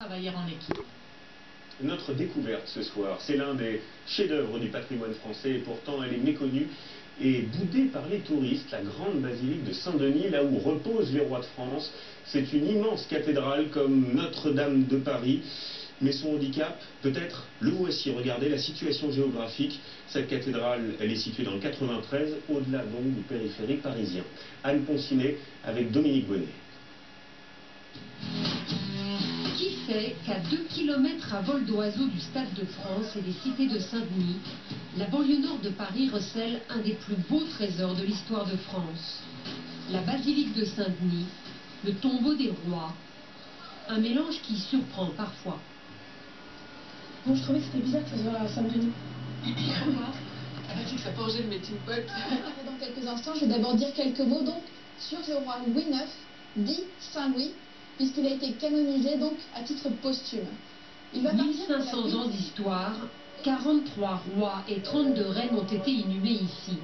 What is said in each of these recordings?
Travailler en équipe. Notre découverte ce soir, c'est l'un des chefs-d'œuvre du patrimoine français et pourtant elle est méconnue et boudée par les touristes, la grande basilique de Saint-Denis, là où reposent les rois de France. C'est une immense cathédrale comme Notre-Dame de Paris. Mais son handicap, peut-être, le voici. Regardez la situation géographique. Cette cathédrale, elle est située dans le 93, au-delà donc du périphérique parisien. Anne Poncinet avec Dominique Bonnet. Qui sait qu'à 2 km à vol d'oiseau du Stade de France et des cités de Saint-Denis, la banlieue nord de Paris recèle un des plus beaux trésors de l'histoire de France. La basilique de Saint-Denis, le tombeau des rois, un mélange qui surprend parfois. Bon, je trouvais que c'était bizarre que ça soit à Saint-Denis. Pourquoi? Tu ne fais pas oser le melting pot. Dans quelques instants, je vais d'abord dire quelques mots donc sur le roi Louis IX, dit Saint-Louis, puisqu'il a été canonisé donc à titre posthume. Il va 1500 ans d'histoire, 43 rois et 32 reines ont été inhumés ici.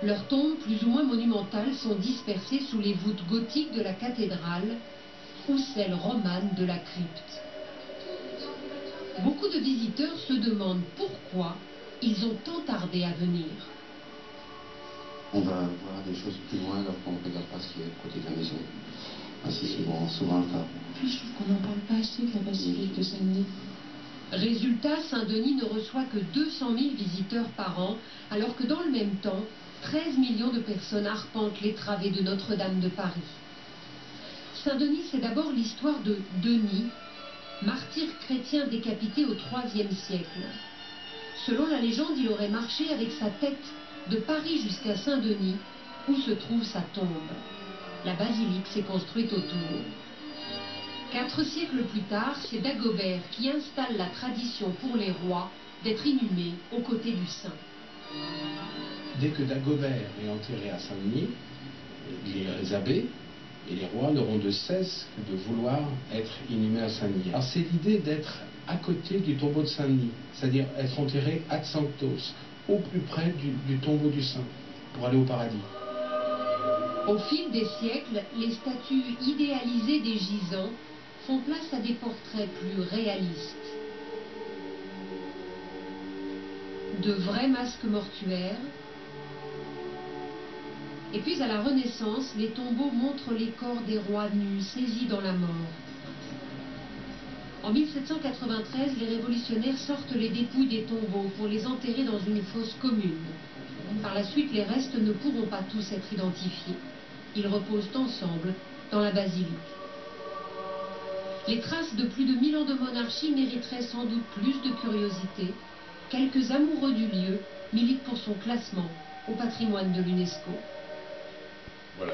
Leurs tombes plus ou moins monumentales sont dispersées sous les voûtes gothiques de la cathédrale ou celles romanes de la crypte. Beaucoup de visiteurs se demandent pourquoi ils ont tant tardé à venir. On va voir des choses plus loin alors qu'on ne regarde pas ce qui est à côté de la maison. C'est souvent le cas. Puis je trouve qu'on n'en parle pas assez de la basilique de Saint-Denis. Résultat, Saint-Denis ne reçoit que 200 000 visiteurs par an, alors que dans le même temps, 13 millions de personnes arpentent les travées de Notre-Dame de Paris. Saint-Denis, c'est d'abord l'histoire de Denis, martyr chrétien décapité au IIIe siècle. Selon la légende, il aurait marché avec sa tête de Paris jusqu'à Saint-Denis, où se trouve sa tombe. La basilique s'est construite autour. 4 siècles plus tard, c'est Dagobert qui installe la tradition pour les rois d'être inhumés aux côtés du saint. Dès que Dagobert est enterré à Saint-Denis, les abbés et les rois n'auront de cesse que de vouloir être inhumés à Saint-Denis. Alors c'est l'idée d'être à côté du tombeau de Saint-Denis, c'est-à-dire être enterré ad sanctos, au plus près du tombeau du saint, pour aller au paradis. Au fil des siècles, les statues idéalisées des gisants font place à des portraits plus réalistes. De vrais masques mortuaires. Et puis à la Renaissance, les tombeaux montrent les corps des rois nus, saisis dans la mort. En 1793, les révolutionnaires sortent les dépouilles des tombeaux pour les enterrer dans une fosse commune. Par la suite, les restes ne pourront pas tous être identifiés. Ils reposent ensemble dans la basilique. Les traces de plus de 1000 ans de monarchie mériteraient sans doute plus de curiosité. Quelques amoureux du lieu militent pour son classement au patrimoine de l'UNESCO. Voilà.